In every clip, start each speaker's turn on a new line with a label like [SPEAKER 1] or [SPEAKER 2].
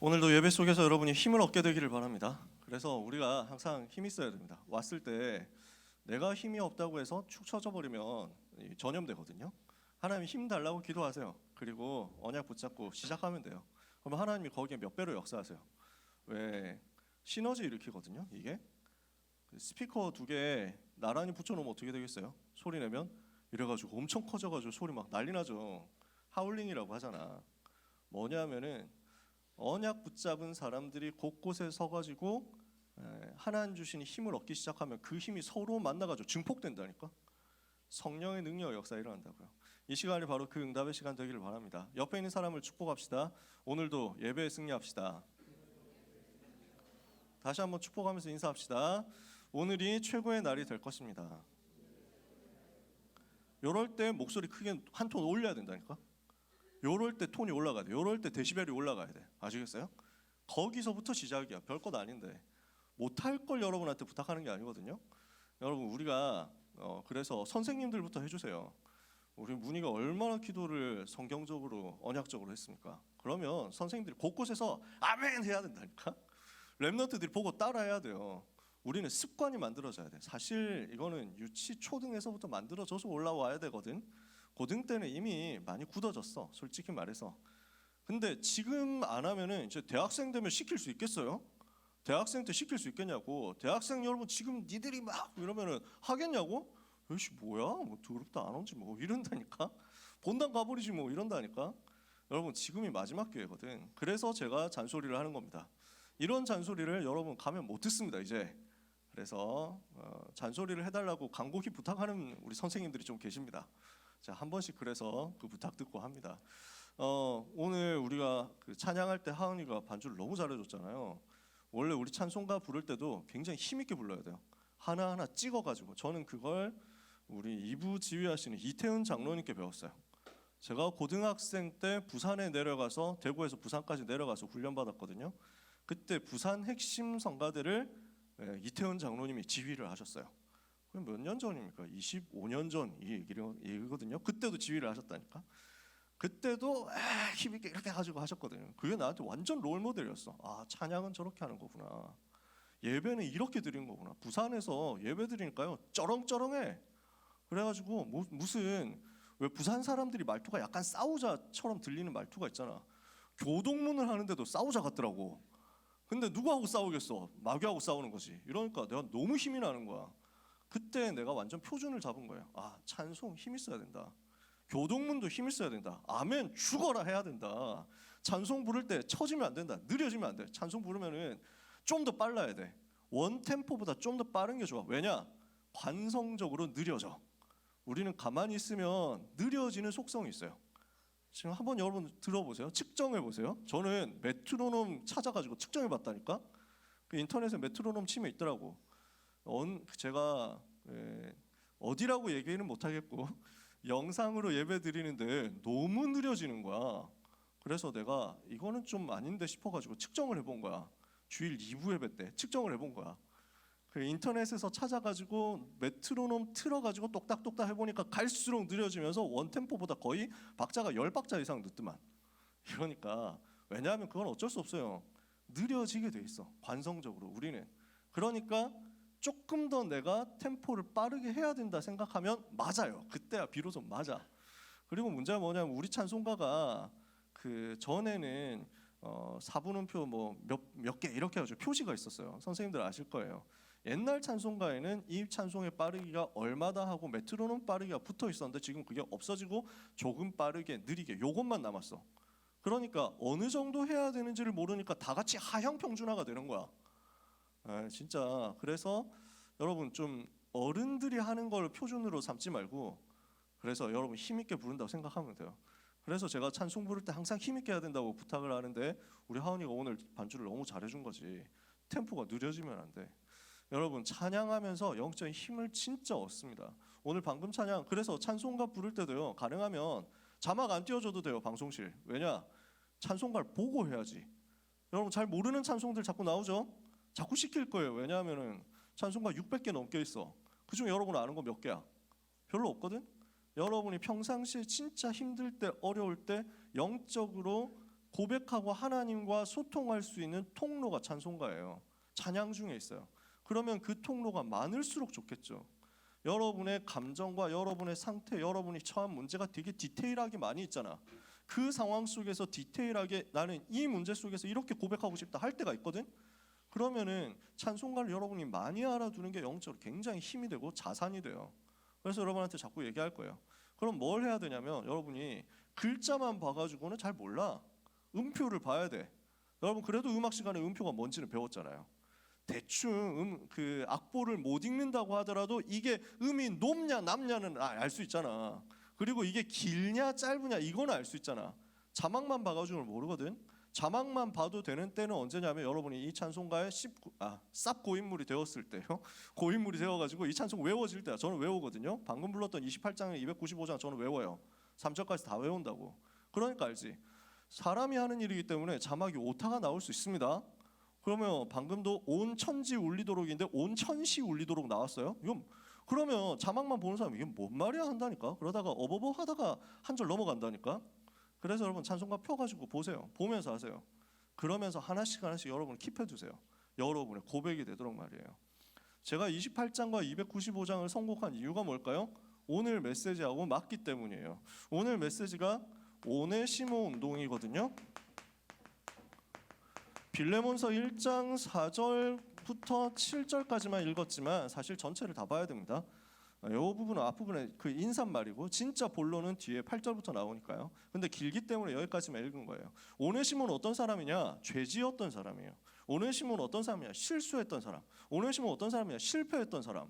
[SPEAKER 1] 오늘도 예배 속에서 여러분이 힘을 얻게 되기를 바랍니다. 그래서 우리가 항상 힘이 있어야 됩니다. 왔을 때 내가 힘이 없다고 해서 축 처져 버리면 전염되거든요. 하나님 힘 달라고 기도하세요. 그리고 언약 붙잡고 시작하면 돼요. 그럼 하나님이 거기에 몇 배로 역사하세요. 왜 시너지 일으키거든요. 이게 스피커 두 개 나란히 붙여놓으면 어떻게 되겠어요? 소리 내면 이래가지고 엄청 커져가지고 소리 막 난리 나죠. 하울링이라고 하잖아. 뭐냐면은 언약 붙잡은 사람들이 곳곳에 서가지고 하나님 주시는 힘을 얻기 시작하면 그 힘이 서로 만나가지고 증폭된다니까. 성령의 능력 역사 일어난다고요. 이 시간이 바로 그 응답의 시간 되기를 바랍니다. 옆에 있는 사람을 축복합시다. 오늘도 예배에 승리합시다. 다시 한번 축복하면서 인사합시다. 오늘이 최고의 날이 될 것입니다. 요럴 때 목소리 크게 한 톤 올려야 된다니까. 요럴 때 톤이 올라가야 돼. 요럴 때 데시벨이 올라가야 돼. 아시겠어요? 거기서부터 시작이야. 별것 아닌데 못할 걸 여러분한테 부탁하는 게 아니거든요. 여러분 우리가 그래서 선생님들부터 해주세요. 우리 문희가 얼마나 기도를 성경적으로 언약적으로 했습니까? 그러면 선생님들이 곳곳에서 아멘 해야 된다니까. 랩런트들이 보고 따라해야 돼요. 우리는 습관이 만들어져야 돼. 사실 이거는 유치 초등에서부터 만들어져서 올라와야 되거든. 고등 때는 이미 많이 굳어졌어, 솔직히 말해서. 근데 지금 안 하면은 이제 대학생 되면 시킬 수 있겠어요? 대학생 때 시킬 수 있겠냐고. 대학생 여러분 지금 니들이 막 이러면은 하겠냐고? 에이씨 뭐야? 뭐 더럽다 안 오지 뭐 이런다니까. 본당 가버리지 뭐 이런다니까. 여러분 지금이 마지막 기회거든. 그래서 제가 잔소리를 하는 겁니다. 이런 잔소리를 여러분 가면 못 듣습니다 이제. 그래서 잔소리를 해달라고 간곡히 부탁하는 우리 선생님들이 좀 계십니다. 자, 한 번씩 그래서 그 부탁 듣고 합니다. 오늘 우리가 그 찬양할 때 하은이가 반주를 너무 잘해줬잖아요. 원래 우리 찬송가 부를 때도 굉장히 힘있게 불러야 돼요. 하나하나 찍어가지고. 저는 그걸 우리 2부 지휘하시는 이태훈 장로님께 배웠어요. 제가 고등학생 때 부산에 내려가서 대구에서 부산까지 내려가서 훈련받았거든요. 그때 부산 핵심 성가대를 이태훈 장로님이 지휘를 하셨어요. 몇 년 전입니까? 25년 전 이 얘기거든요. 그때도 지휘를 하셨다니까. 그때도 힘있게 이렇게 가지고 하셨거든요. 그게 나한테 완전 롤 모델이었어. 아, 찬양은 저렇게 하는 거구나. 예배는 이렇게 드리는 거구나. 부산에서 예배 드리니까요 쩌렁쩌렁해. 그래가지고 무슨 왜 부산 사람들이 말투가 약간 싸우자처럼 들리는 말투가 있잖아. 교동문을 하는데도 싸우자 같더라고. 근데 누구하고 싸우겠어? 마귀하고 싸우는 거지. 이러니까 내가 너무 힘이 나는 거야. 그때 내가 완전 표준을 잡은 거예요. 아, 찬송 힘 있어야 된다. 교동문도 힘 있어야 된다. 아멘 죽어라 해야 된다. 찬송 부를 때 처지면 안 된다. 느려지면 안 돼. 찬송 부르면은 좀 더 빨라야 돼. 원 템포보다 좀 더 빠른 게 좋아. 왜냐? 관성적으로 느려져. 우리는 가만히 있으면 느려지는 속성이 있어요. 지금 한번 여러분 들어보세요. 측정해 보세요. 저는 메트로놈 찾아가지고 측정해 봤다니까. 그 인터넷에 메트로놈 치면 있더라고. 제가 어디라고 얘기는 못하겠고 영상으로 예배 드리는데 너무 느려지는 거야. 그래서 내가 이거는 좀 아닌데 싶어가지고 측정을 해본 거야. 주일 2부 예배 때 측정을 해본 거야. 그 인터넷에서 찾아가지고 메트로놈 틀어가지고 똑딱똑딱 해보니까 갈수록 느려지면서 원템포보다 거의 박자가 10박자 이상 늦더만. 이러니까 왜냐하면 그건 어쩔 수 없어요. 느려지게 돼 있어 관성적으로 우리는. 그러니까 조금 더 내가 템포를 빠르게 해야 된다 생각하면 맞아요. 그때야 비로소 맞아. 그리고 문제가 뭐냐면 우리 찬송가가 그 전에는 4분음표 뭐 몇 개 이렇게 해가지고 표시가 있었어요. 선생님들 아실 거예요. 옛날 찬송가에는 이 찬송의 빠르기가 얼마다 하고 메트로놈 빠르기가 붙어 있었는데 지금 그게 없어지고 조금 빠르게 느리게 요것만 남았어. 그러니까 어느 정도 해야 되는지를 모르니까 다 같이 하향 평준화가 되는 거야. 진짜. 그래서 여러분 좀 어른들이 하는 걸 표준으로 삼지 말고, 그래서 여러분 힘있게 부른다고 생각하면 돼요. 그래서 제가 찬송 부를 때 항상 힘있게 해야 된다고 부탁을 하는데 우리 하은이가 오늘 반주를 너무 잘해준 거지. 템포가 느려지면 안 돼. 여러분 찬양하면서 영적인 힘을 진짜 얻습니다. 오늘 방금 찬양, 그래서 찬송가 부를 때도요 가능하면 자막 안 띄워줘도 돼요. 방송실. 왜냐? 찬송가를 보고 해야지. 여러분 잘 모르는 찬송들 자꾸 나오죠? 자꾸 시킬 거예요. 왜냐하면은 찬송가 600개 넘게 있어. 그중에 여러분 아는 거 몇 개야? 별로 없거든? 여러분이 평상시에 진짜 힘들 때 어려울 때 영적으로 고백하고 하나님과 소통할 수 있는 통로가 찬송가예요. 찬양 중에 있어요. 그러면 그 통로가 많을수록 좋겠죠. 여러분의 감정과 여러분의 상태, 여러분이 처한 문제가 되게 디테일하게 많이 있잖아. 그 상황 속에서 디테일하게 나는 이 문제 속에서 이렇게 고백하고 싶다 할 때가 있거든. 그러면은 찬송가를 여러분이 많이 알아두는 게 영적으로 굉장히 힘이 되고 자산이 돼요. 그래서 여러분한테 자꾸 얘기할 거예요. 그럼 뭘 해야 되냐면 여러분이 글자만 봐가지고는 잘 몰라. 음표를 봐야 돼. 여러분 그래도 음악 시간에 음표가 뭔지는 배웠잖아요. 대충 그 악보를 못 읽는다고 하더라도 이게 음이 높냐 낮냐는 알 수 있잖아. 그리고 이게 길냐 짧으냐 이거는 알 수 있잖아. 자막만 봐가지고는 모르거든. 자막만 봐도 되는 때는 언제냐면 여러분이 이 찬송가에 쌉 고인물이 되었을 때요. 고인물이 되어가지고 이 찬송 외워질 때야. 저는 외우거든요. 방금 불렀던 28장에 295장 저는 외워요. 3절까지 다 외운다고. 그러니까 알지. 사람이 하는 일이기 때문에 자막이 오타가 나올 수 있습니다. 그러면 방금도 온 천지 울리도록인데 온 천시 울리도록 나왔어요. 이건 그러면 자막만 보는 사람이 이게 뭔 말이야 한다니까. 그러다가 어버버 하다가 한 절 넘어간다니까. 그래서 여러분 찬송가 펴가지고 보세요. 보면서 하세요. 그러면서 하나씩 여러분 킵해두세요. 여러분의 고백이 되도록 말이에요. 제가 28장과 295장을 선곡한 이유가 뭘까요? 오늘 메시지하고 맞기 때문이에요. 오늘 메시지가 오네시모 운동이거든요. 빌레몬서 1장 4절부터 7절까지만 읽었지만 사실 전체를 다 봐야 됩니다. 이 부분은 앞부분에 그 인사말이고 진짜 본론은 뒤에 8절부터 나오니까요. 근데 길기 때문에 여기까지만 읽은 거예요. 오네시모는 어떤 사람이냐? 죄지었던 사람이에요. 오네시모는 어떤 사람이냐? 실수했던 사람. 오네시모는 어떤 사람이냐? 실패했던 사람.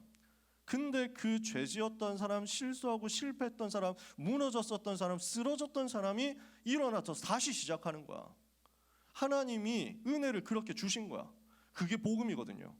[SPEAKER 1] 근데 그 죄지었던 사람, 실수하고 실패했던 사람, 무너졌었던 사람, 쓰러졌던 사람이 일어나서 다시 시작하는 거야. 하나님이 은혜를 그렇게 주신 거야. 그게 복음이거든요.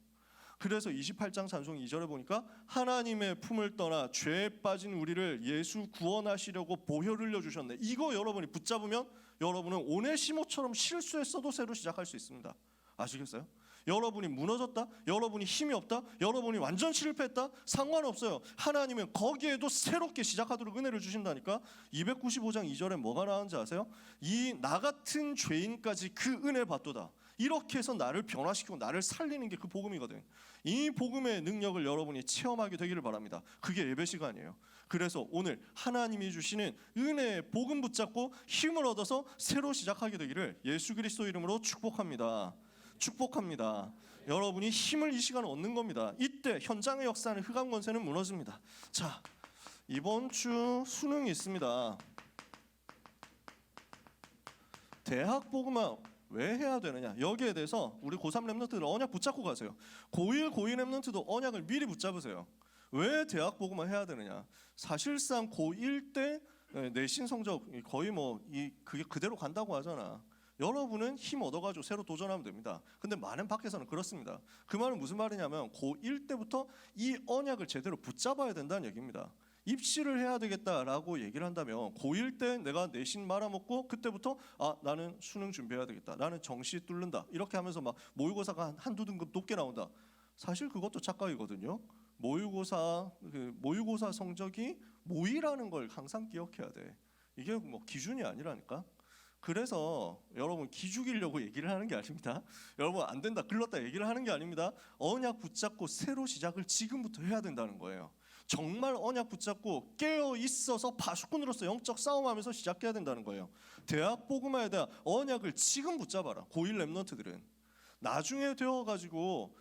[SPEAKER 1] 그래서 28장 찬송 2절에 보니까 하나님의 품을 떠나 죄에 빠진 우리를 예수 구원하시려고 보혈 흘려주셨네. 이거 여러분이 붙잡으면 여러분은 오네시모처럼 실수했어도 새로 시작할 수 있습니다. 아시겠어요? 여러분이 무너졌다, 여러분이 힘이 없다, 여러분이 완전 실패했다, 상관없어요. 하나님은 거기에도 새롭게 시작하도록 은혜를 주신다니까. 295장 2절에 뭐가 나오는지 아세요? 이 나 같은 죄인까지 그 은혜 받도다. 이렇게 해서 나를 변화시키고 나를 살리는 게 그 복음이거든. 이 복음의 능력을 여러분이 체험하게 되기를 바랍니다. 그게 예배 시간이에요. 그래서 오늘 하나님이 주시는 은혜의 복음 붙잡고 힘을 얻어서 새로 시작하게 되기를 예수 그리스도 이름으로 축복합니다. 축복합니다. 여러분이 힘을 이 시간에 얻는 겁니다. 이때 현장의 역사는 흑암 권세는 무너집니다. 자, 이번 주 수능이 있습니다. 대학 복음화 왜 해야 되느냐? 여기에 대해서 우리 고3 랩런트들 언약 붙잡고 가세요. 고1 랩런트도 언약을 미리 붙잡으세요. 왜 대학 복음화 해야 되느냐? 사실상 고1 때 내신 성적 거의 그게 그대로 간다고 하잖아. 여러분은 힘 얻어가지고 새로 도전하면 됩니다. 근데 많은 밖에서는 그렇습니다. 그 말은 무슨 말이냐면 고1 때부터 이 언약을 제대로 붙잡아야 된다는 얘기입니다. 입시를 해야 되겠다라고 얘기를 한다면 고1 때 내가 내신 말아먹고 그때부터 나는 수능 준비해야 되겠다. 나는 정시 뚫는다. 이렇게 하면서 막 모의고사가 한두 등급 높게 나온다. 사실 그것도 착각이거든요. 모의고사 성적이 모의라는 걸 항상 기억해야 돼. 이게 기준이 아니라니까. 그래서 여러분 기죽이려고 얘기를 하는 게 아닙니다. 여러분 안 된다, 글렀다 얘기를 하는 게 아닙니다. 언약 붙잡고 새로 시작을 지금부터 해야 된다는 거예요. 정말 언약 붙잡고 깨어 있어서 파수꾼으로서 영적 싸움하면서 시작해야 된다는 거예요. 대학 복음화에 대한 언약을 지금 붙잡아라. 고1 랩런트들은 나중에 되어가지고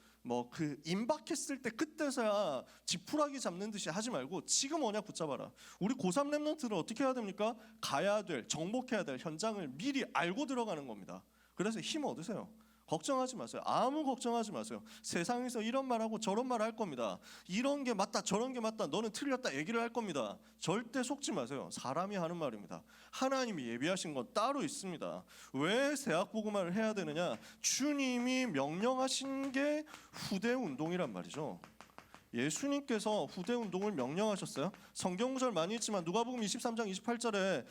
[SPEAKER 1] 임박했을 때 그때서야 지푸라기 잡는 듯이 하지 말고 지금 언약 붙잡아라. 우리 고3 랩런트는 어떻게 해야 됩니까? 가야 될, 정복해야 될 현장을 미리 알고 들어가는 겁니다. 그래서 힘 얻으세요. 걱정하지 마세요. 아무 걱정하지 마세요. 세상에서 이런 말하고 저런 말 할 겁니다. 이런 게 맞다, 저런 게 맞다, 너는 틀렸다 얘기를 할 겁니다. 절대 속지 마세요. 사람이 하는 말입니다. 하나님이 예비하신 건 따로 있습니다. 왜 대학 복음화를 해야 되느냐? 주님이 명령하신 게 후대 운동이란 말이죠. 예수님께서 후대 운동을 명령하셨어요. 성경 구절 많이 있지만 누가복음 23장 28절에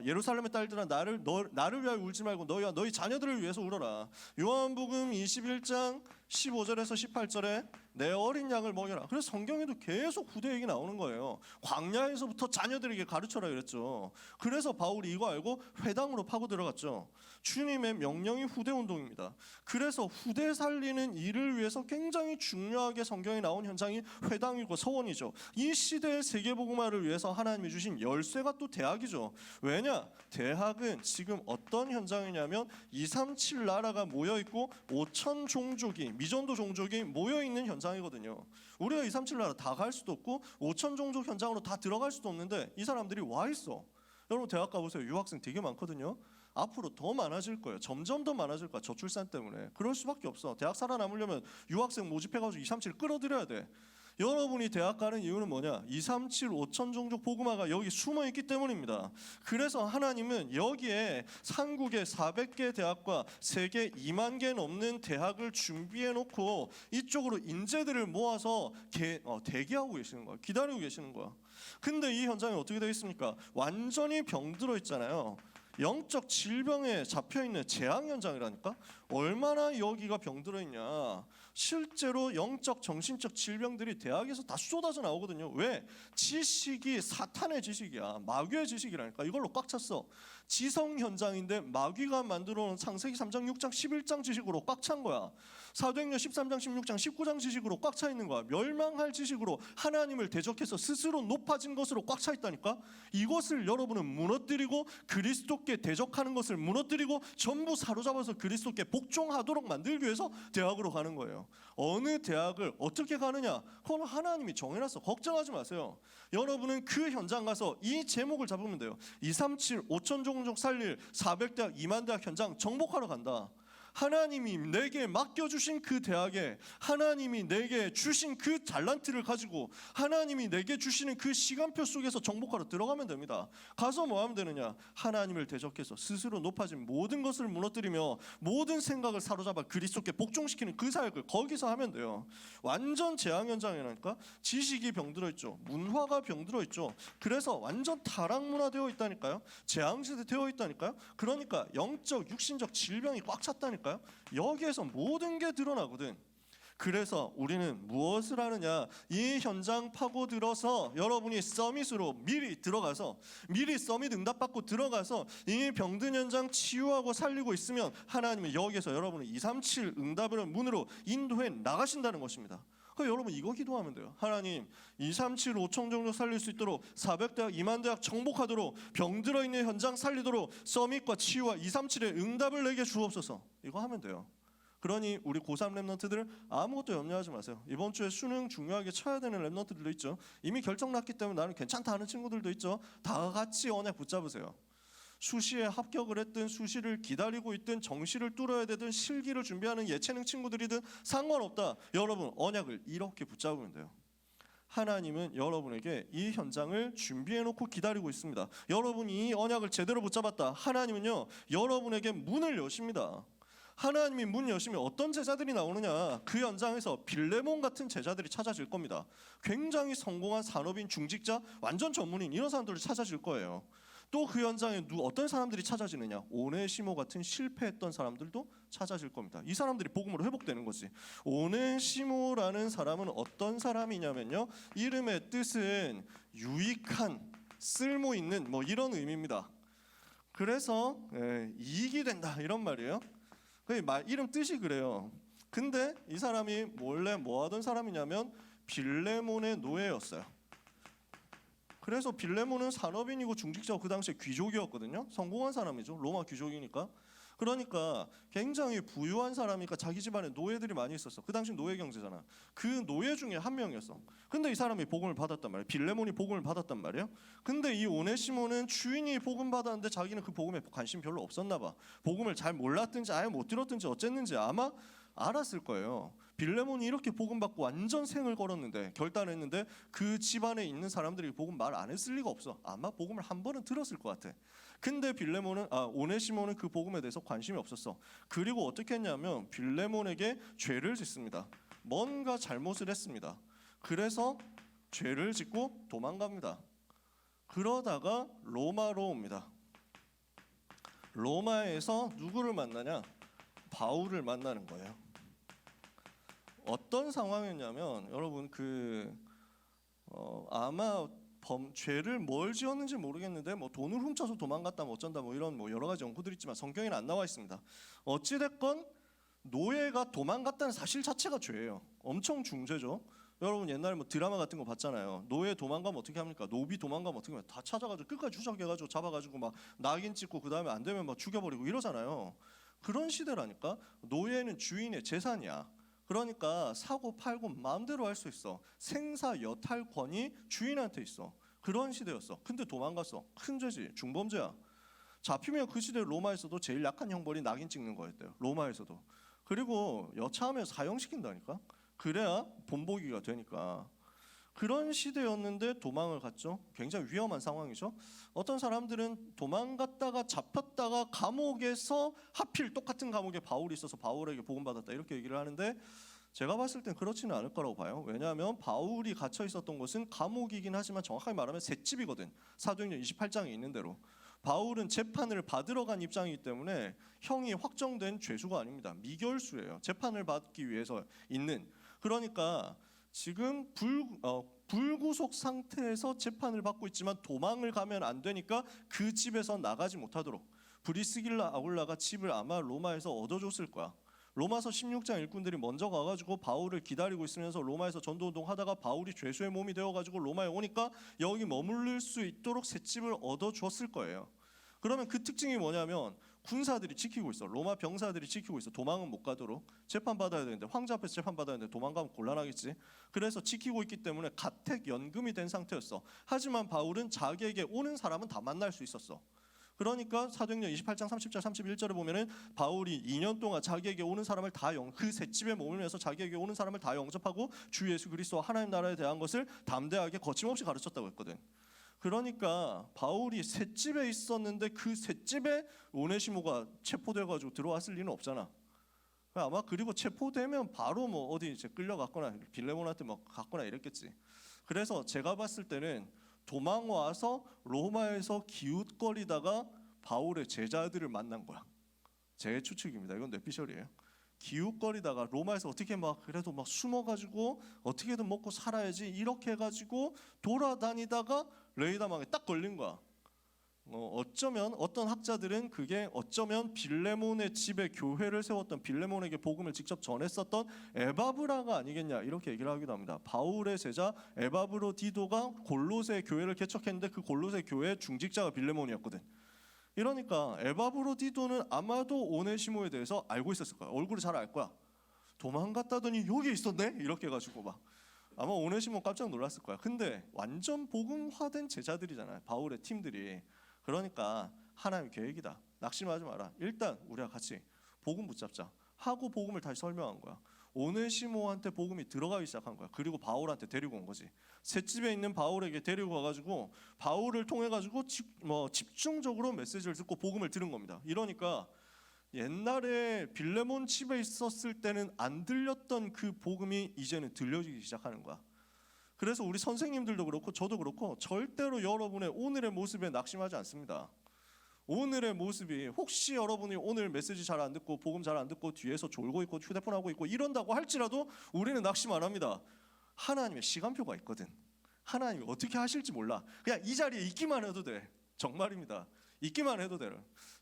[SPEAKER 1] 예루살렘의 딸들아 나를 위하여 울지 말고 너희 자녀들을 위해서 울어라. 요한복음 21장 15절에서 18절에 내 어린 양을 먹여라. 그래서 성경에도 계속 후대 얘기 나오는 거예요. 광야에서부터 자녀들에게 가르쳐라 그랬죠. 그래서 바울이 이거 알고 회당으로 파고 들어갔죠. 주님의 명령이 후대 운동입니다. 그래서 후대 살리는 일을 위해서 굉장히 중요하게 성경에 나온 현장이 회당이고 서원이죠. 이 시대의 세계복음화를 위해서 하나님이 주신 열쇠가 또 대학이죠. 왜냐? 대학은 지금 어떤 현장이냐면 237 나라가 모여있고 5천 종족이, 미전도 종족이 모여있는 현장이거든요. 우리가 237 나라 다 갈 수도 없고 5천 종족 현장으로 다 들어갈 수도 없는데 이 사람들이 와 있어. 여러분 대학 가보세요. 유학생 되게 많거든요. 앞으로 더 많아질 거예요. 점점 더 많아질 거야. 저출산 때문에. 그럴 수밖에 없어. 대학 살아남으려면 유학생 모집해가지고 237 끌어들여야 돼. 여러분이 대학 가는 이유는 뭐냐? 237 5천 종족 복음화가 여기 숨어 있기 때문입니다. 그래서 하나님은 여기에 한국의 400개 대학과 세계 2만 개 넘는 대학을 준비해 놓고 이쪽으로 인재들을 모아서 대기하고 계시는 거야. 기다리고 계시는 거야. 근데 이 현장이 어떻게 되어 있습니까? 완전히 병들어 있잖아요. 영적 질병에 잡혀있는 재앙 현장이라니까. 얼마나 여기가 병들어 있냐. 실제로 영적 정신적 질병들이 대학에서 다 쏟아져 나오거든요. 왜? 지식이 사탄의 지식이야. 마귀의 지식이라니까. 이걸로 꽉 찼어. 지성 현장인데 마귀가 만들어 놓은 창세기 3장 6장 11장 지식으로 꽉 찬 거야. 사도행전 13장 16장 19장 지식으로 꽉 차 있는 거야. 멸망할 지식으로 하나님을 대적해서 스스로 높아진 것으로 꽉 차 있다니까. 이것을 여러분은 무너뜨리고 그리스도께 대적하는 것을 무너뜨리고 전부 사로잡아서 그리스도께 복종하도록 만들기 위해서 대학으로 가는 거예요. 어느 대학을 어떻게 가느냐? 그건 하나님이 정해놨어. 걱정하지 마세요. 여러분은 그 현장 가서 이 제목을 잡으면 돼요. 237 5천 종족 살릴 400대학 2만 대학 현장 정복하러 간다. 하나님이 내게 맡겨주신 그 대학에 하나님이 내게 주신 그 달란트를 가지고 하나님이 내게 주시는 그 시간표 속에서 정복하러 들어가면 됩니다. 가서 뭐 하면 되느냐? 하나님을 대적해서 스스로 높아진 모든 것을 무너뜨리며 모든 생각을 사로잡아 그리스도께 복종시키는 그 사역을 거기서 하면 돼요. 완전 재앙 현장이라니까. 지식이 병들어 있죠. 문화가 병들어 있죠. 그래서 완전 타락문화 되어 있다니까요. 재앙시대 되어 있다니까요. 그러니까 영적 육신적 질병이 꽉 찼다니까요. 여기에서 모든 게 드러나거든. 그래서 우리는 무엇을 하느냐? 이 현장 파고들어서 여러분이 서밋으로 미리 들어가서 미리 서밋 응답받고 들어가서 이 병든 현장 치유하고 살리고 있으면 하나님은 여기에서 여러분을 237 응답을 문으로 인도해 나가신다는 것입니다. 여러분 이거 기도하면 돼요. 하나님 237 5천 종족 살릴 수 있도록 400대학 2만 대학 정복하도록 병들어 있는 현장 살리도록 서밋과 치유와 237의 응답을 내게 주옵소서. 이거 하면 돼요. 그러니 우리 고3 랩런트들 아무것도 염려하지 마세요. 이번 주에 수능 중요하게 쳐야 되는 랩런트들도 있죠. 이미 결정 났기 때문에 나는 괜찮다 하는 친구들도 있죠. 다 같이 언약 붙잡으세요. 수시에 합격을 했든 수시를 기다리고 있든 정시를 뚫어야 되든 실기를 준비하는 예체능 친구들이든 상관없다. 여러분 언약을 이렇게 붙잡으면 돼요. 하나님은 여러분에게 이 현장을 준비해놓고 기다리고 있습니다. 여러분이 이 언약을 제대로 붙잡았다. 하나님은요 여러분에게 문을 여십니다. 하나님이 문 여시면 어떤 제자들이 나오느냐? 그 현장에서 빌레몬 같은 제자들이 찾아질 겁니다. 굉장히 성공한 산업인, 중직자, 완전 전문인 이런 사람들이 찾아질 거예요. 또 그 현장에 어떤 사람들이 찾아지느냐? 오네시모 같은 실패했던 사람들도 찾아질 겁니다. 이 사람들이 복음으로 회복되는 거지. 오네시모라는 사람은 어떤 사람이냐면요, 이름의 뜻은 유익한, 쓸모 있는 뭐 이런 의미입니다. 그래서 이익이 된다 이런 말이에요. 이름 뜻이 그래요. 근데 이 사람이 원래 뭐 하던 사람이냐면 빌레몬의 노예였어요. 그래서 빌레몬은 산업인이고 중직자고 그 당시에 귀족이었거든요. 성공한 사람이죠. 로마 귀족이니까. 그러니까 굉장히 부유한 사람이니까 자기 집안에 노예들이 많이 있었어. 그 당시 노예 경제잖아. 그 노예 중에 한 명이었어. 근데 이 사람이 복음을 받았단 말이에요. 빌레몬이 복음을 받았단 말이에요. 근데 이 오네시모는 주인이 복음 받았는데 자기는 그 복음에 관심 별로 없었나 봐. 복음을 잘 몰랐든지 아예 못 들었든지 어쨌는지 아마 알았을 거예요. 빌레몬이 이렇게 복음 받고 완전 생을 걸었는데, 결단했는데 그 집안에 있는 사람들이 복음 말 안 했을 리가 없어. 아마 복음을 한 번은 들었을 것 같아. 근데 오네시모는 그 복음에 대해서 관심이 없었어. 그리고 어떻게 했냐면 빌레몬에게 죄를 짓습니다. 뭔가 잘못을 했습니다. 그래서 죄를 짓고 도망갑니다. 그러다가 로마로 옵니다. 로마에서 누구를 만나냐? 바울을 만나는 거예요. 어떤 상황이었냐면 여러분 아마 죄를 뭘 지었는지 모르겠는데 뭐 돈을 훔쳐서 도망갔다 뭐 어쩐다 뭐 이런 뭐 여러 가지 연구들이 있지만 성경에는 안 나와 있습니다. 어찌 됐건 노예가 도망갔다는 사실 자체가 죄예요. 엄청 중죄죠. 여러분 옛날에 뭐 드라마 같은 거 봤잖아요. 노예 도망가면 어떻게 합니까? 노비 도망가면 어떻게 합니까? 다 찾아가지고 끝까지 추적해가지고 잡아가지고 막 낙인 찍고 그 다음에 안 되면 막 죽여버리고 이러잖아요. 그런 시대라니까. 노예는 주인의 재산이야. 그러니까 사고 팔고 마음대로 할 수 있어. 생사 여탈권이 주인한테 있어. 그런 시대였어. 근데 도망갔어. 큰 죄지. 중범죄야. 잡히면 그 시대 로마에서도 제일 약한 형벌이 낙인 찍는 거였대요. 로마에서도. 그리고 여차하면 사형시킨다니까. 그래야 본보기가 되니까. 그런 시대였는데 도망을 갔죠. 굉장히 위험한 상황이죠. 어떤 사람들은 도망갔다가 잡혔다가 감옥에서 하필 똑같은 감옥에 바울이 있어서 바울에게 복음받았다 이렇게 얘기를 하는데 제가 봤을 땐 그렇지는 않을 거라고 봐요. 왜냐하면 바울이 갇혀 있었던 곳은 감옥이긴 하지만 정확하게 말하면 셋집이거든. 사도행전 28장에 있는 대로. 바울은 재판을 받으러 간 입장이기 때문에 형이 확정된 죄수가 아닙니다. 미결수예요. 재판을 받기 위해서 있는. 그러니까 지금 불구속 상태에서 재판을 받고 있지만 도망을 가면 안 되니까 그 집에서 나가지 못하도록 브리스길라 아굴라가 집을 아마 로마에서 얻어줬을 거야. 로마서 16장 일꾼들이 먼저 가가지고 바울을 기다리고 있으면서 로마에서 전도운동 하다가 바울이 죄수의 몸이 되어가지고 로마에 오니까 여기 머무를 수 있도록 새 집을 얻어줬을 거예요. 그러면 그 특징이 뭐냐면 군사들이 지키고 있어. 로마 병사들이 지키고 있어. 도망은 못 가도록. 재판받아야 되는데 황제 앞에서 재판받아야 되는데 도망가면 곤란하겠지. 그래서 지키고 있기 때문에 가택연금이 된 상태였어. 하지만 바울은 자기에게 오는 사람은 다 만날 수 있었어. 그러니까 사도행전 28장 30절 31절에 보면은 바울이 2년 동안 자기에게 오는 사람을 다 그 셋집에 머물면서 자기에게 오는 사람을 다 영접하고 주 예수 그리스도와 하나님 나라에 대한 것을 담대하게 거침없이 가르쳤다고 했거든. 그러니까 바울이 셋집에 있었는데 그 셋집에 오네시모가 체포돼가지고 들어왔을 리는 없잖아. 아마 그리고 체포되면 바로 뭐 어디 이제 끌려갔거나 빌레몬한테 막 갔거나 이랬겠지. 그래서 제가 봤을 때는 도망와서 로마에서 기웃거리다가 바울의 제자들을 만난 거야. 제 추측입니다. 이건 뇌피셜이에요. 기웃거리다가 로마에서 어떻게 막 그래도 막 숨어가지고 어떻게든 먹고 살아야지 이렇게 해가지고 돌아다니다가 레이다망에 딱 걸린 거야. 어쩌면 어떤 학자들은 그게 어쩌면 빌레몬의 집에 교회를 세웠던 빌레몬에게 복음을 직접 전했었던 에바브라가 아니겠냐 이렇게 얘기를 하기도 합니다. 바울의 제자 에바브로디도가 골로새 교회를 개척했는데 그 골로새 교회의 중직자가 빌레몬이었거든. 이러니까 에바브로디도는 아마도 오네시모에 대해서 알고 있었을 거야. 얼굴을 잘 알 거야. 도망갔다더니 여기 있었네 이렇게 해가지고 막 아마 오네시모 깜짝 놀랐을 거야. 근데 완전 복음화된 제자들이잖아요. 바울의 팀들이. 그러니까 하나님의 계획이다. 낙심하지 마라. 일단 우리가 같이 복음 붙잡자 하고 복음을 다시 설명한 거야. 오네시모한테 복음이 들어가기 시작한 거야. 그리고 바울한테 데리고 온 거지. 셋집에 있는 바울에게 데리고 가가지고 바울을 통해 가지고 집중적으로 메시지를 듣고 복음을 들은 겁니다. 이러니까 옛날에 빌레몬 집에 있었을 때는 안 들렸던 그 복음이 이제는 들려지기 시작하는 거야. 그래서 우리 선생님들도 그렇고 저도 그렇고 절대로 여러분의 오늘의 모습에 낙심하지 않습니다. 오늘의 모습이 혹시 여러분이 오늘 메시지 잘 안 듣고 복음 잘 안 듣고 뒤에서 졸고 있고 휴대폰 하고 있고 이런다고 할지라도 우리는 낙심 안 합니다. 하나님의 시간표가 있거든. 하나님이 어떻게 하실지 몰라. 그냥 이 자리에 있기만 해도 돼. 정말입니다. 있기만 해도 돼.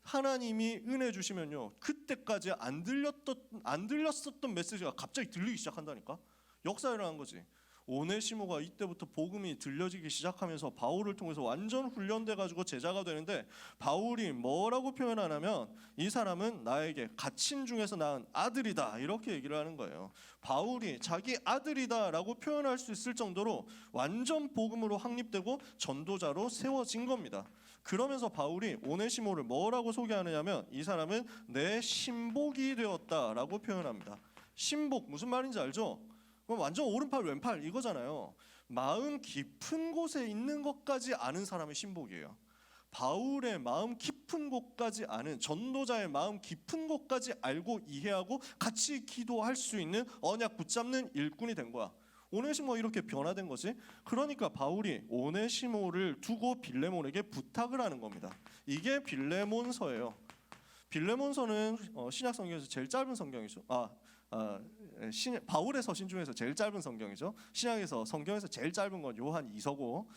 [SPEAKER 1] 하나님이 은혜 주시면요 그때까지 안 들렸었던 메시지가 갑자기 들리기 시작한다니까. 역사 일어난 거지. 오네시모가 이때부터 복음이 들려지기 시작하면서 바울을 통해서 완전 훈련돼 가지고 제자가 되는데 바울이 뭐라고 표현하냐면 이 사람은 나에게 갇힌 중에서 낳은 아들이다 이렇게 얘기를 하는 거예요. 바울이 자기 아들이다라고 표현할 수 있을 정도로 완전 복음으로 확립되고 전도자로 세워진 겁니다. 그러면서 바울이 오네시모를 뭐라고 소개하느냐면 이 사람은 내 신복이 되었다라고 표현합니다. 신복 무슨 말인지 알죠? 그럼 완전 오른팔 왼팔 이거잖아요. 마음 깊은 곳에 있는 것까지 아는 사람이 신복이에요. 바울의 마음 깊은 곳까지 아는 전도자의 마음 깊은 곳까지 알고 이해하고 같이 기도할 수 있는 언약 붙잡는 일꾼이 된 거야. 오네시모 이렇게 변화된 거지. 그러니까 바울이 오네시모를 두고 빌레몬에게 부탁을 하는 겁니다. 이게 빌레몬서예요. 빌레몬서는 신약 성경에서 제일 짧은 성경이죠. 바울의 서신 중에서 제일 짧은 성경이죠. 신약에서 성경에서 제일 짧은 건 요한 2서고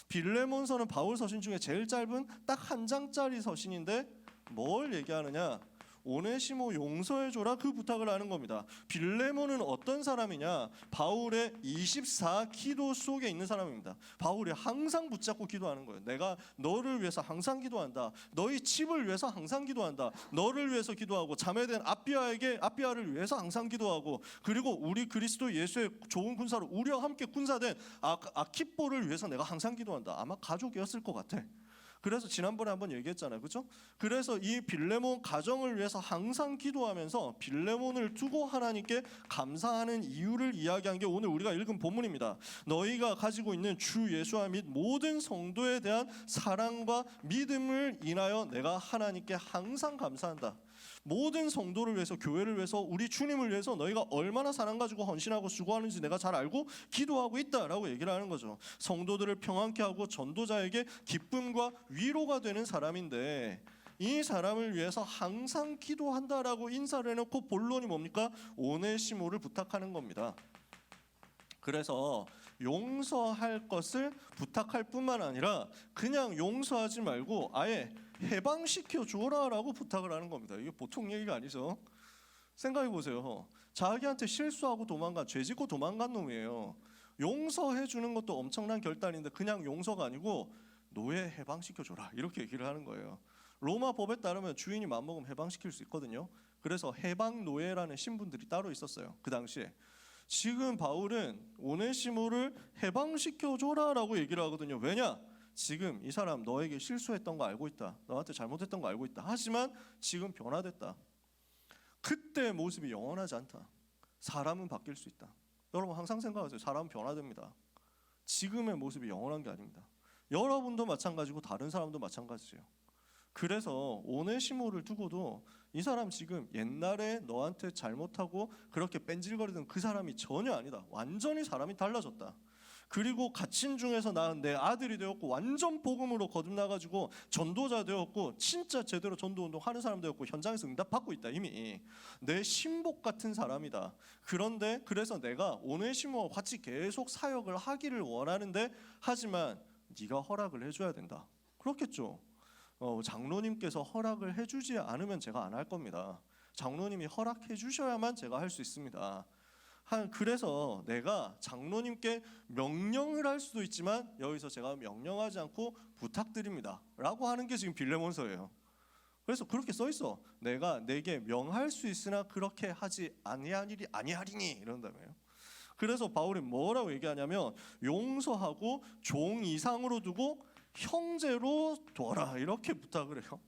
[SPEAKER 1] 빌레몬서는 바울 서신 중에 제일 짧은 딱 한 장짜리 서신인데 뭘 얘기하느냐? 오네시모 용서해줘라 그 부탁을 하는 겁니다. 빌레몬은 어떤 사람이냐? 바울의 24 기도 속에 있는 사람입니다. 바울이 항상 붙잡고 기도하는 거예요. 내가 너를 위해서 항상 기도한다. 너희 집을 위해서 항상 기도한다. 너를 위해서 기도하고 자매된 아비아를 위해서 항상 기도하고 그리고 우리 그리스도 예수의 좋은 군사로 우리와 함께 군사된 아키뽀를 위해서 내가 항상 기도한다. 아마 가족이었을 것 같아. 그래서 지난번에 한번 얘기했잖아요, 그렇죠? 그래서 이 빌레몬 가정을 위해서 항상 기도하면서 빌레몬을 두고 하나님께 감사하는 이유를 이야기한 게 오늘 우리가 읽은 본문입니다. 너희가 가지고 있는 주 예수와 및 모든 성도에 대한 사랑과 믿음을 인하여 내가 하나님께 항상 감사한다. 모든 성도를 위해서, 교회를 위해서, 우리 주님을 위해서 너희가 얼마나 사랑 가지고 헌신하고 수고하는지 내가 잘 알고 기도하고 있다라고 얘기를 하는 거죠. 성도들을 평안케 하고 전도자에게 기쁨과 위로가 되는 사람인데 이 사람을 위해서 항상 기도한다라고 인사를 해놓고 본론이 뭡니까? 오네시모를 부탁하는 겁니다. 그래서 용서할 것을 부탁할 뿐만 아니라 그냥 용서하지 말고 아예 해방시켜 줘라라고 부탁을 하는 겁니다. 이게 보통 얘기가 아니죠. 생각해 보세요. 자기한테 실수하고 도망간, 죄 짓고 도망간 놈이에요. 용서해 주는 것도 엄청난 결단인데 그냥 용서가 아니고 노예 해방시켜 줘라 이렇게 얘기를 하는 거예요. 로마 법에 따르면 주인이 맘먹으면 해방시킬 수 있거든요. 그래서 해방 노예라는 신분들이 따로 있었어요. 그 당시에. 지금 바울은 오네시모를 해방시켜 줘라라고 얘기를 하거든요. 왜냐? 지금 이 사람 너에게 실수했던 거 알고 있다. 너한테 잘못했던 거 알고 있다. 하지만 지금 변화됐다. 그때 모습이 영원하지 않다. 사람은 바뀔 수 있다. 여러분 항상 생각하세요. 사람은 변화됩니다. 지금의 모습이 영원한 게 아닙니다. 여러분도 마찬가지고 다른 사람도 마찬가지예요. 그래서 오네시모를 두고도 이 사람 지금 옛날에 너한테 잘못하고 그렇게 뺀질거리던 그 사람이 전혀 아니다. 완전히 사람이 달라졌다. 그리고 갇힌 중에서 낳은 내 아들이 되었고 완전 복음으로 거듭나가지고 전도자 되었고 진짜 제대로 전도운동 하는 사람 되었고 현장에서 응답받고 있다. 이미 내 신복 같은 사람이다. 그런데 그래서 내가 오네시모와 같이 계속 사역을 하기를 원하는데 하지만 네가 허락을 해줘야 된다. 그렇겠죠. 장로님께서 허락을 해주지 않으면 제가 안 할 겁니다. 장로님이 허락해 주셔야만 제가 할 수 있습니다. 그래서 내가 장로님께 명령을 할 수도 있지만 여기서 제가 명령하지 않고 부탁드립니다 라고 하는 게 지금 빌레몬서예요. 그래서 그렇게 써 있어. 내가 내게 명할 수 있으나 그렇게 하지 아니하리니 이런다며요. 그래서 바울이 뭐라고 얘기하냐면 용서하고 종 이상으로 두고 형제로 둬라 이렇게 부탁을 해요.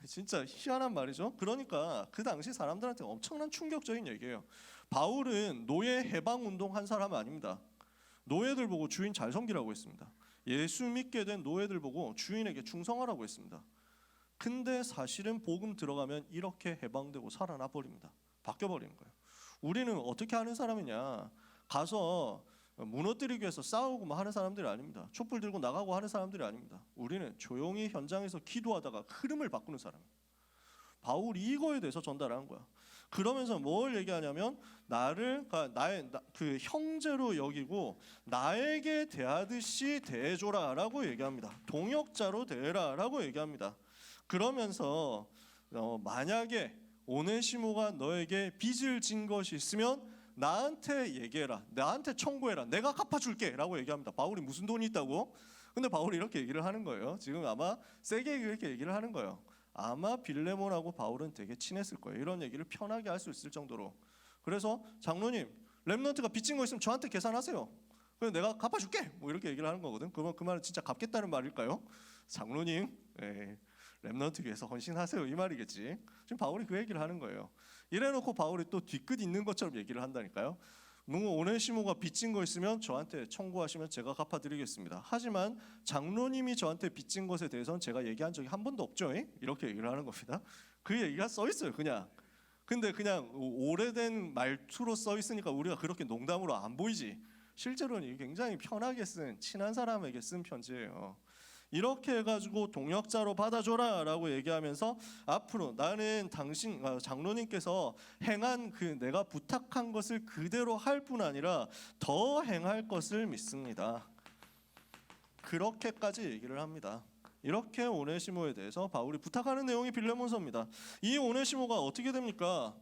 [SPEAKER 1] 진짜 희한한 말이죠. 그러니까 그 당시 사람들한테 엄청난 충격적인 얘기예요. 바울은 노예 해방 운동한 사람은 아닙니다. 노예들 보고 주인 잘 섬기라고 했습니다. 예수 믿게 된 노예들 보고 주인에게 충성하라고 했습니다. 근데 사실은 복음 들어가면 이렇게 해방되고 살아나 버립니다. 바뀌어 버리는 거예요. 우리는 어떻게 하는 사람이냐? 가서 무너뜨리기 위해서 싸우고 하는 사람들이 아닙니다. 촛불 들고 나가고 하는 사람들이 아닙니다. 우리는 조용히 현장에서 기도하다가 흐름을 바꾸는 사람이에요. 바울이 이거에 대해서 전달하는 거야. 그러면서 뭘 얘기하냐면 나를 나의 그 형제로 여기고 나에게 대하듯이 대해줘라라고 얘기합니다. 동역자로 대해라라고 얘기합니다. 그러면서 만약에 오네시모가 너에게 빚을 진 것이 있으면 나한테 얘기해라. 나한테 청구해라. 내가 갚아줄게 라고 얘기합니다. 바울이 무슨 돈이 있다고? 근데 바울이 이렇게 얘기를 하는 거예요. 지금 아마 세게 이렇게 얘기를 하는 거예요. 아마 빌레몬하고 바울은 되게 친했을 거예요. 이런 얘기를 편하게 할 수 있을 정도로. 그래서 장로님 렘넌트가 빚진 거 있으면 저한테 계산하세요. 그래서 내가 갚아줄게 뭐 이렇게 얘기를 하는 거거든. 그러면 그 말은 진짜 갚겠다는 말일까요? 장로님 렘넌트 위해서 헌신하세요 이 말이겠지. 지금 바울이 그 얘기를 하는 거예요. 이래놓고 바울이 또 뒤끝 있는 것처럼 얘기를 한다니까요. 오네시모가 빚진 거 있으면 저한테 청구하시면 제가 갚아드리겠습니다. 하지만 장로님이 저한테 빚진 것에 대해서는 제가 얘기한 적이 한 번도 없죠. 이렇게 얘기를 하는 겁니다. 그 얘기가 써 있어요 그냥. 근데 그냥 오래된 말투로 써 있으니까 우리가 그렇게 농담으로 안 보이지. 실제로는 굉장히 편하게 쓴 친한 사람에게 쓴 편지예요. 이렇게 해가지고 동역자로 받아줘라라고 얘기하면서 앞으로 나는 당신 장로님께서 행한 그 내가 부탁한 것을 그대로 할 뿐 아니라 더 행할 것을 믿습니다. 그렇게까지 얘기를 합니다. 이렇게 오네시모에 대해서 바울이 부탁하는 내용이 빌레몬서입니다. 이 오네시모가 어떻게 됩니까?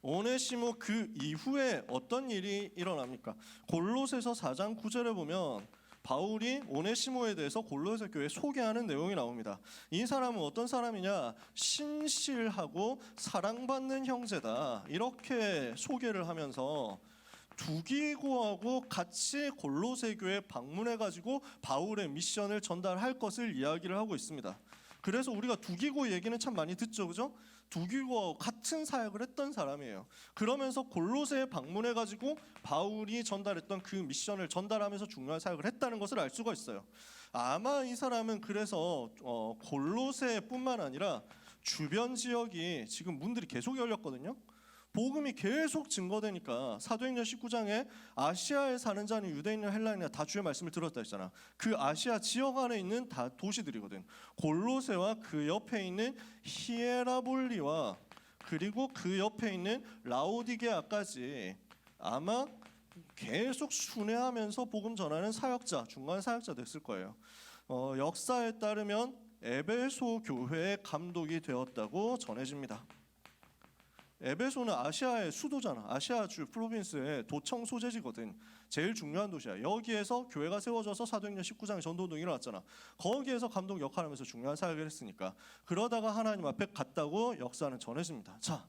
[SPEAKER 1] 오네시모 그 이후에 어떤 일이 일어납니까? 골로새서 4장 9절에 보면 바울이 오네시모에 대해서 골로새 교회에 소개하는 내용이 나옵니다. 이 사람은 어떤 사람이냐? 신실하고 사랑받는 형제다. 이렇게 소개를 하면서 두기고하고 같이 골로새 교회에 방문해가지고 바울의 미션을 전달할 것을 이야기를 하고 있습니다. 그래서 우리가 두기고 얘기는 참 많이 듣죠, 그죠? 두기고와 같은 사역을 했던 사람이에요. 그러면서 골로새에 방문해가지고 바울이 전달했던 그 미션을 전달하면서 중요한 사역을 했다는 것을 알 수가 있어요. 아마 이 사람은 그래서 골로새뿐만 아니라 주변 지역이 지금 문들이 계속 열렸거든요. 복음이 계속 증거되니까 사도행전 19장에 아시아에 사는 자는 유대인이나 헬라인이나 다 주의 말씀을 들었다 했잖아. 그 아시아 지역 안에 있는 다 도시들이거든. 골로새와 그 옆에 있는 히에라볼리와 그리고 그 옆에 있는 라오디게아까지 아마 계속 순회하면서 복음 전하는 사역자, 중간 사역자 됐을 거예요. 역사에 따르면 에베소 교회의 감독이 되었다고 전해집니다. 에베소는 아시아의 수도잖아. 아시아주 프로빈스의 도청 소재지거든. 제일 중요한 도시야. 여기에서 교회가 세워져서 사도행전 19장에 전도운동이 일어났잖아. 거기에서 감독 역할을 하면서 중요한 사역을 했으니까 그러다가 하나님 앞에 갔다고 역사는 전해집니다. 자,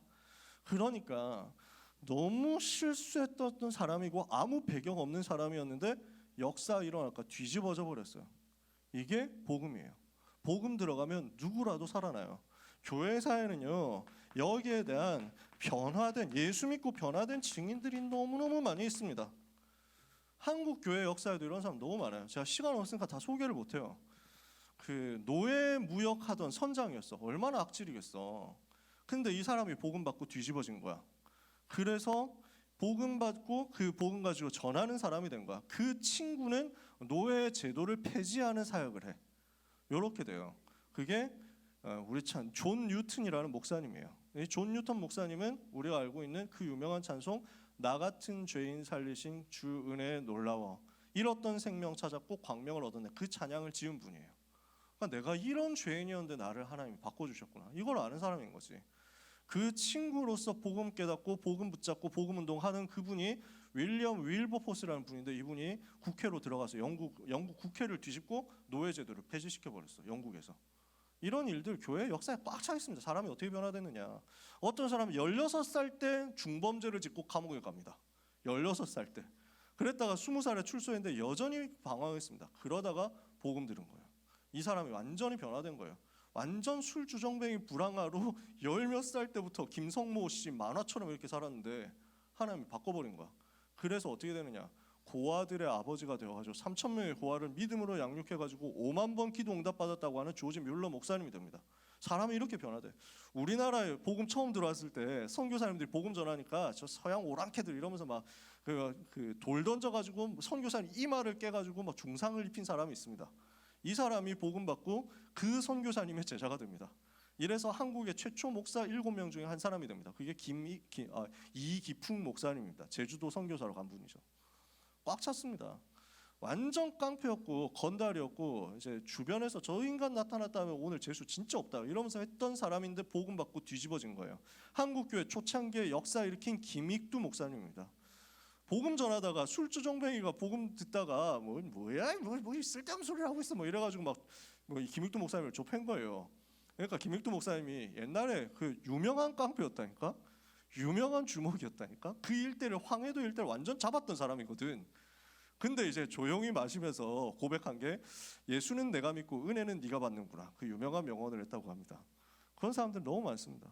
[SPEAKER 1] 그러니까 너무 실수했던 사람이고 아무 배경 없는 사람이었는데 역사 일어날까 뒤집어져 버렸어요. 이게 복음이에요. 복음 들어가면 누구라도 살아나요. 교회 사회는요, 여기에 대한 변화된, 예수 믿고 변화된 증인들이 너무너무 많이 있습니다. 한국 교회 역사에도 이런 사람 너무 많아요. 제가 시간 없으니까 다 소개를 못해요. 그 노예 무역하던 선장이었어. 얼마나 악질이겠어. 근데 이 사람이 복음 받고 뒤집어진 거야. 그래서 복음 받고 그 복음 가지고 전하는 사람이 된 거야. 그 친구는 노예 제도를 폐지하는 사역을 해. 이렇게 돼요. 그게 우리 참 존 뉴턴이라는 목사님이에요. 이 존 뉴턴 목사님은 우리가 알고 있는 그 유명한 찬송 나 같은 죄인 살리신 주 은혜 놀라워 잃었던 생명 찾았고 광명을 얻었네, 그 찬양을 지은 분이에요. 그러니까 내가 이런 죄인이었는데 나를 하나님이 바꿔주셨구나, 이걸 아는 사람인 거지. 그 친구로서 복음 깨닫고 복음 붙잡고 복음 운동하는 그분이 윌리엄 윌버포스라는 분인데, 이분이 국회로 들어가서 영국 국회를 뒤집고 노예제도를 폐지시켜 버렸어, 영국에서. 이런 일들 교회 역사에 꽉 차 있습니다. 사람이 어떻게 변화됐느냐. 어떤 사람은 16살 때 중범죄를 짓고 감옥에 갑니다. 16살 때. 그랬다가 20살에 출소했는데 여전히 방황했습니다. 그러다가 복음 들은 거예요. 이 사람이 완전히 변화된 거예요. 완전 술주정뱅이 불황아로 10몇 살 때부터 김성모 씨 만화처럼 이렇게 살았는데 하나님이 바꿔버린 거야. 그래서 어떻게 되느냐. 고아들의 아버지가 되어가지고 3,000명의 고아를 믿음으로 양육해가지고 5만 번 기도 응답받았다고 하는 조지 뮬러 목사님이 됩니다. 사람이 이렇게 변화돼. 우리나라에 복음 처음 들어왔을 때 선교사님들이 복음 전하니까 저 서양 오랑캐들 이러면서 막 돌 던져가지고 선교사님 이마를 깨가지고 막 중상을 입힌 사람이 있습니다. 이 사람이 복음 받고 그 선교사님의 제자가 됩니다. 이래서 한국의 최초 목사 7명 중에 한 사람이 됩니다. 그게 이기풍 목사님입니다. 제주도 선교사로 간 분이죠. 꽉 찼습니다. 완전 깡패였고 건달이었고 이제 주변에서 저 인간 나타났다 하면 오늘 재수 진짜 없다 이러면서 했던 사람인데 복음 받고 뒤집어진 거예요. 한국교회 초창기에 역사 일으킨 김익두 목사님입니다. 복음 전하다가 술주정뱅이가 복음 듣다가 뭐 쓸데없는 소리를 하고 있어 뭐 이래가지고 막 김익두 목사님을 좁힌 거예요. 그러니까 김익두 목사님이 옛날에 그 유명한 깡패였다니까, 유명한 주먹이었다니까, 그 일대를 황해도 일대를 완전 잡았던 사람이거든. 근데 이제 조용히 마시면서 고백한 게 예수는 내가 믿고 은혜는 네가 받는구나, 그 유명한 명언을 했다고 합니다. 그런 사람들 너무 많습니다.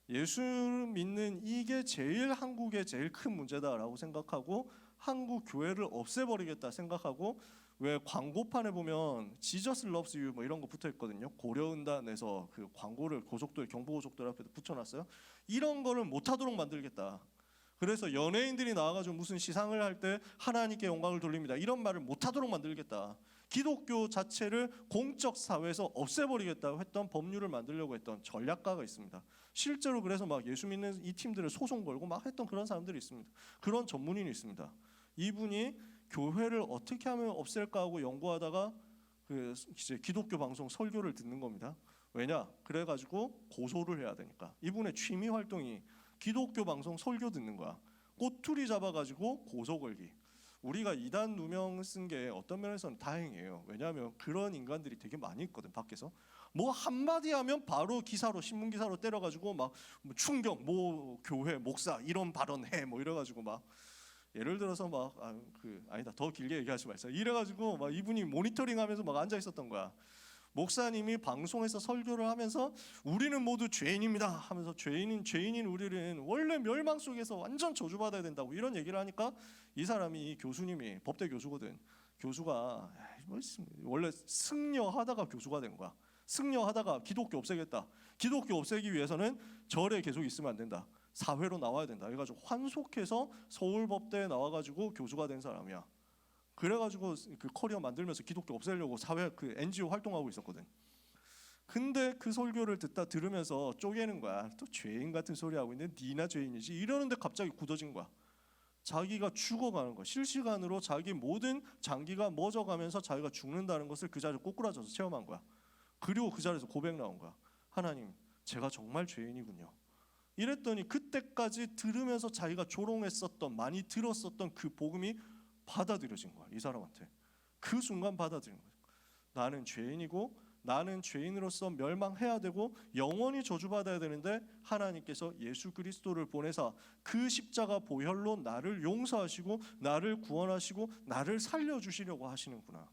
[SPEAKER 1] 예수 믿는 이게 제일 한국의 제일 큰 문제다라고 생각하고 한국 교회를 없애버리겠다 생각하고, 왜 광고판에 보면 Jesus loves you 뭐 이런 거 붙어 있거든요. 고려은단에서 그 광고를 고속도로 경부고속도로 앞에 붙여놨어요. 이런 거를 못하도록 만들겠다. 그래서 연예인들이 나와가지고 무슨 시상을 할 때 하나님께 영광을 돌립니다 이런 말을 못하도록 만들겠다. 기독교 자체를 공적 사회에서 없애버리겠다고 했던 법률을 만들려고 했던 전략가가 있습니다. 실제로 그래서 막 예수 믿는 이 팀들을 소송 걸고 막 했던 그런 사람들이 있습니다. 그런 전문인이 있습니다. 이분이 교회를 어떻게 하면 없앨까 하고 연구하다가 그 이제 기독교 방송 설교를 듣는 겁니다. 왜냐? 그래가지고 고소를 해야 되니까. 이분의 취미 활동이 기독교 방송 설교 듣는 거야. 꼬투리 잡아가지고 고소 걸기. 우리가 이단 누명 쓴 게 어떤 면에서는 다행이에요. 왜냐하면 그런 인간들이 되게 많이 있거든. 밖에서 뭐 한마디 하면 바로 기사로, 신문 기사로 때려가지고 막 충격, 뭐 교회 목사 이런 발언해 뭐 이래가지고 막 예를 들어서 막 아니다 더 길게 얘기하지 마세요. 이래가지고 막 이분이 모니터링하면서 막 앉아 있었던 거야. 목사님이 방송에서 설교를 하면서 우리는 모두 죄인입니다 하면서 죄인인 우리는 원래 멸망 속에서 완전 저주받아야 된다고 이런 얘기를 하니까 이 사람이, 이 교수님이 법대 교수거든. 교수가 원래 승려하다가 교수가 된 거야. 승려하다가 기독교 없애겠다. 기독교 없애기 위해서는 절에 계속 있으면 안 된다. 사회로 나와야 된다. 그래가지고 환속해서 서울법대에 나와가지고 교수가 된 사람이야. 그래가지고 그 커리어 만들면서 기독교 없애려고 사회 그 NGO 활동하고 있었거든. 근데 그 설교를 들으면서 쪼개는 거야. 또 죄인 같은 소리 하고 있는데 니나 죄인이지 이러는데 갑자기 굳어진 거야. 자기가 죽어가는 거야. 실시간으로 자기 모든 장기가 멎어가면서 자기가 죽는다는 것을 그 자리에 꼬꾸라져서 체험한 거야. 그리고 그 자리에서 고백 나온 거야. 하나님, 제가 정말 죄인이군요. 이랬더니 그때까지 들으면서 자기가 조롱했었던, 많이 들었었던 그 복음이 받아들여진 거야. 이 사람한테. 그 순간 받아들인 거야. 나는 죄인이고 나는 죄인으로서 멸망해야 되고 영원히 저주받아야 되는데 하나님께서 예수 그리스도를 보내사 그 십자가 보혈로 나를 용서하시고 나를 구원하시고 나를 살려주시려고 하시는구나.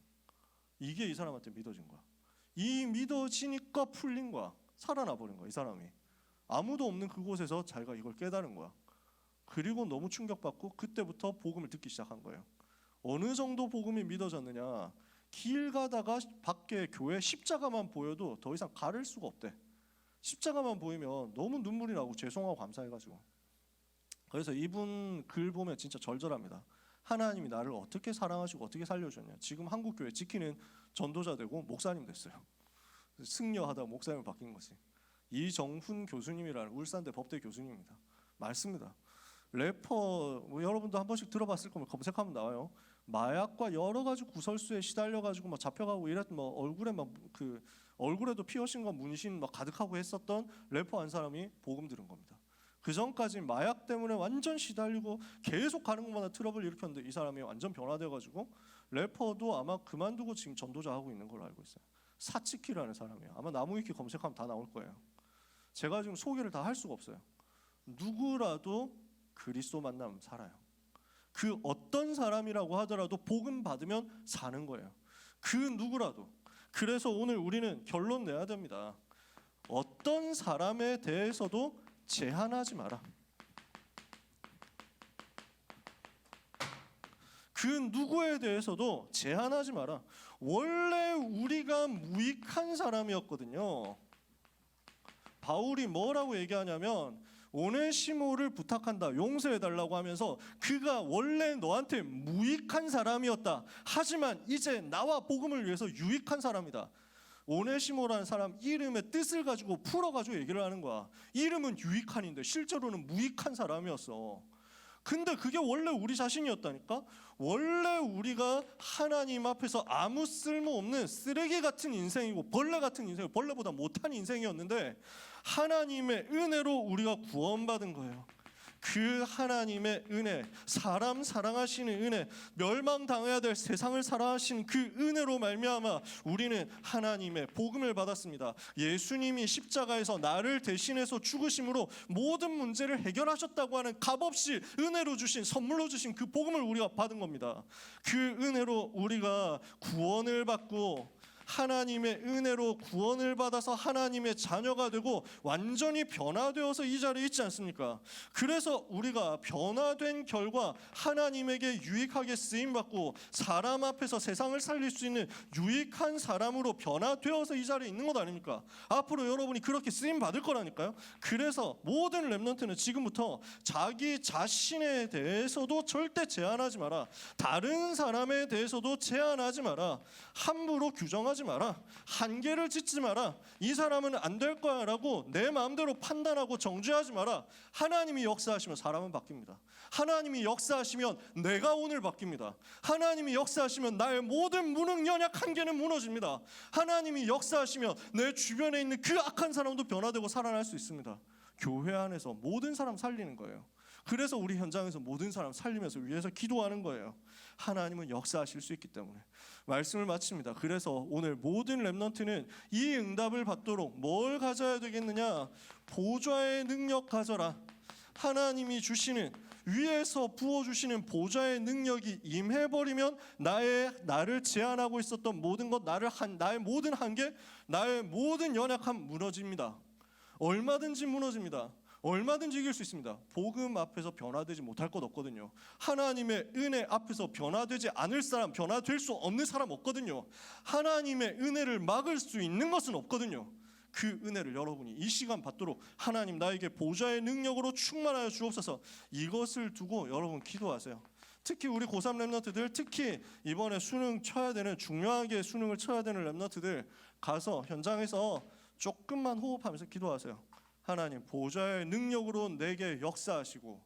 [SPEAKER 1] 이게 이 사람한테 믿어진 거야. 이 믿어지니까 풀린 거야. 살아나 버린 거야. 이 사람이. 아무도 없는 그곳에서 자기가 이걸 깨달은 거야. 그리고 너무 충격받고 그때부터 복음을 듣기 시작한 거예요. 어느 정도 복음이 믿어졌느냐. 길 가다가 밖에 교회 십자가만 보여도 더 이상 가를 수가 없대. 십자가만 보이면 너무 눈물이 나고 죄송하고 감사해가지고. 그래서 이분 글 보면 진짜 절절합니다. 하나님이 나를 어떻게 사랑하시고 어떻게 살려주셨냐. 지금 한국교회 지키는 전도자 되고 목사님 됐어요. 승려하다 목사님을 바뀐 것이. 이정훈 교수님이라는 울산대 법대 교수님입니다. 맞습니다. 래퍼 뭐 여러분도 한 번씩 들어봤을 거면 검색하면 나와요. 마약과 여러 가지 구설수에 시달려가지고 막 잡혀가고 이랬던 뭐 얼굴에 막 그 얼굴에도 피어싱과 문신 막 가득하고 했었던 래퍼 한 사람이 복음 들은 겁니다. 그 전까지 마약 때문에 완전 시달리고 계속 가는 곳마다 트러블 일으켰는데 이 사람이 완전 변화돼가지고 래퍼도 아마 그만두고 지금 전도자 하고 있는 걸로 알고 있어요. 사치키라는 사람이에요. 아마 나무위키 검색하면 다 나올 거예요. 제가 지금 소개를 다 할 수가 없어요. 누구라도 그리스도 만나면 살아요. 그 어떤 사람이라고 하더라도 복음 받으면 사는 거예요. 그 누구라도. 그래서 오늘 우리는 결론 내야 됩니다. 어떤 사람에 대해서도 제한하지 마라. 그 누구에 대해서도 제한하지 마라. 원래 우리가 무익한 사람이었거든요. 바울이 뭐라고 얘기하냐면 오네시모를 부탁한다. 용서해달라고 하면서 그가 원래 너한테 무익한 사람이었다. 하지만 이제 나와 복음을 위해서 유익한 사람이다. 오네시모라는 사람 이름의 뜻을 가지고 풀어가지고 얘기를 하는 거야. 이름은 유익한인데 실제로는 무익한 사람이었어. 근데 그게 원래 우리 자신이었다니까. 원래 우리가 하나님 앞에서 아무 쓸모없는 쓰레기 같은 인생이고 벌레 같은 인생이고 벌레보다 못한 인생이었는데 하나님의 은혜로 우리가 구원받은 거예요. 그 하나님의 은혜, 사람 사랑하시는 은혜, 멸망당해야 될 세상을 사랑하시는 그 은혜로 말미암아 우리는 하나님의 복음을 받았습니다. 예수님이 십자가에서 나를 대신해서 죽으심으로 모든 문제를 해결하셨다고 하는 값없이 은혜로 주신, 선물로 주신 그 복음을 우리가 받은 겁니다. 그 은혜로 우리가 구원을 받고 하나님의 은혜로 구원을 받아서 하나님의 자녀가 되고 완전히 변화되어서 이 자리에 있지 않습니까? 그래서 우리가 변화된 결과 하나님에게 유익하게 쓰임받고 사람 앞에서 세상을 살릴 수 있는 유익한 사람으로 변화되어서 이 자리에 있는 것 아닙니까? 앞으로 여러분이 그렇게 쓰임받을 거라니까요. 그래서 모든 렘넌트는 지금부터 자기 자신에 대해서도 절대 제한하지 마라. 다른 사람에 대해서도 제한하지 마라. 함부로 규정하지 마라. 한계를 짓지 마라. 이 사람은 안 될 거야 라고 내 마음대로 판단하고 정죄하지 마라. 하나님이 역사하시면 사람은 바뀝니다. 하나님이 역사하시면 내가 오늘 바뀝니다. 하나님이 역사하시면 나의 모든 무능, 연약, 한계는 무너집니다. 하나님이 역사하시면 내 주변에 있는 그 악한 사람도 변화되고 살아날 수 있습니다. 교회 안에서 모든 사람 살리는 거예요. 그래서 우리 현장에서 모든 사람 살리면서 위해서 기도하는 거예요. 하나님은 역사하실 수 있기 때문에. 말씀을 마칩니다. 그래서 오늘 모든 렘넌트는 이 응답을 받도록 뭘 가져야 되겠느냐? 보좌의 능력 가져라. 하나님이 주시는, 위에서 부어주시는 보좌의 능력이 임해버리면 나를 제한하고 있었던 모든 것, 나의 모든 한계, 나의 모든 연약함 무너집니다. 얼마든지 무너집니다. 얼마든지 이길 수 있습니다. 복음 앞에서 변화되지 못할 것 없거든요. 하나님의 은혜 앞에서 변화되지 않을 사람, 변화될 수 없는 사람 없거든요. 하나님의 은혜를 막을 수 있는 것은 없거든요. 그 은혜를 여러분이 이 시간 받도록 하나님 나에게 보좌의 능력으로 충만하여 주옵소서. 이것을 두고 여러분 기도하세요. 특히 우리 고3 렘넌트들, 특히 이번에 수능 쳐야 되는, 중요하게 수능을 쳐야 되는 렘넌트들 가서 현장에서 조금만 호흡하면서 기도하세요. 하나님 보좌의 능력으로 내게 역사하시고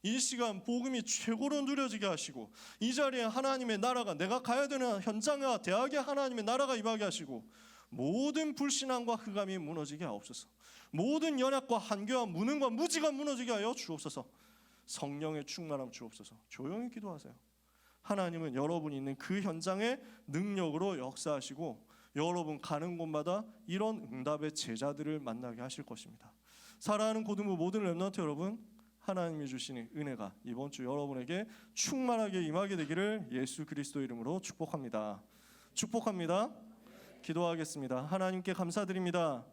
[SPEAKER 1] 이 시간 복음이 최고로 누려지게 하시고 이 자리에 하나님의 나라가, 내가 가야 되는 현장과 대학에 하나님의 나라가 임하게 하시고 모든 불신앙과 흑암이 무너지게 하옵소서. 모든 연약과 한계와 무능과 무지가 무너지게 하여 주옵소서. 성령의 충만함 주옵소서. 조용히 기도하세요. 하나님은 여러분이 있는 그 현장에 능력으로 역사하시고 여러분 가는 곳마다 이런 응답의 제자들을 만나게 하실 것입니다. 사랑하는 고등부 모든 렘넌트 여러분, 하나님이 주시는 은혜가 이번 주 여러분에게 충만하게 임하게 되기를 예수 그리스도 이름으로 축복합니다. 축복합니다. 기도하겠습니다. 하나님께 감사드립니다.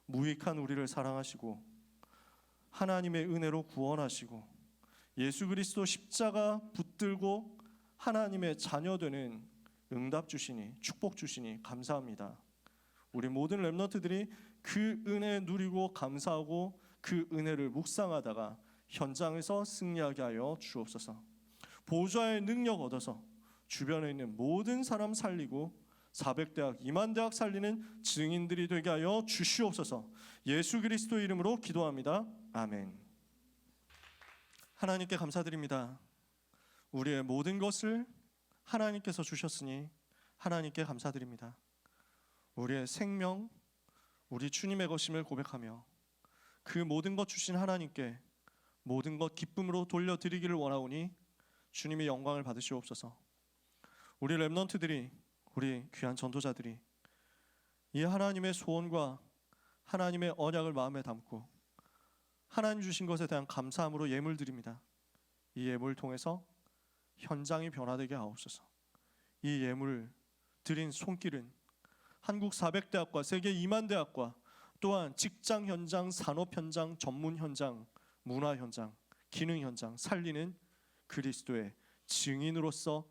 [SPEAKER 1] 무익한 우리를 사랑하시고 하나님의 은혜로 구원하시고 예수 그리스도 십자가 붙들고 하나님의 자녀 되는 응답 주시니, 축복 주시니 감사합니다. 우리 모든 렘넌트들이 그 은혜 누리고 감사하고 그 은혜를 묵상하다가 현장에서 승리하게 하여 주옵소서. 보좌의 능력 얻어서 주변에 있는 모든 사람 살리고 400대학, 2만대학 살리는 증인들이 되게 하여 주시옵소서. 예수 그리스도 이름으로 기도합니다. 아멘. 하나님께 감사드립니다. 우리의 모든 것을 하나님께서 주셨으니 하나님께 감사드립니다. 우리의 생명, 우리 주님의 것임을 고백하며 그 모든 것 주신 하나님께 모든 것 기쁨으로 돌려드리기를 원하오니 주님의 영광을 받으시옵소서. 우리 렘넌트들이, 우리 귀한 전도자들이 이 하나님의 소원과 하나님의 언약을 마음에 담고 하나님 주신 것에 대한 감사함으로 예물 드립니다. 이 예물을 통해서 현장이 변화되게 하옵소서. 이 예물 드린 손길은 한국 400대학과 세계 2만 대학과 또한 직장 현장, 산업 현장, 전문 현장, 문화 현장, 기능 현장 살리는 그리스도의 증인으로서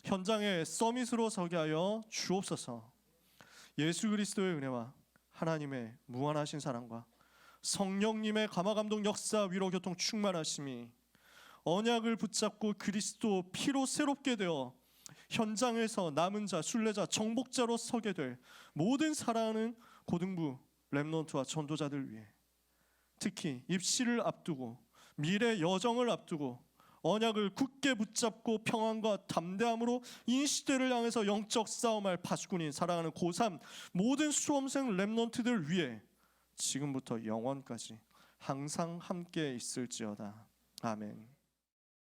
[SPEAKER 1] 현장의 서밋으로 서게 하여 주옵소서. 예수 그리스도의 은혜와 하나님의 무한하신 사랑과 성령님의 감화감동 역사 위로 교통 충만하심이 언약을 붙잡고 그리스도 피로 새롭게 되어 현장에서 남은 자, 순례자, 정복자로 서게 될 모든 사랑하는 고등부 렘넌트와 전도자들 위해, 특히 입시를 앞두고 미래 여정을 앞두고 언약을 굳게 붙잡고 평안과 담대함으로 이 시대를 향해서 영적 싸움할 파수꾼인 사랑하는 고3 모든 수험생 렘넌트들 위해 지금부터 영원까지 항상 함께 있을지어다. 아멘.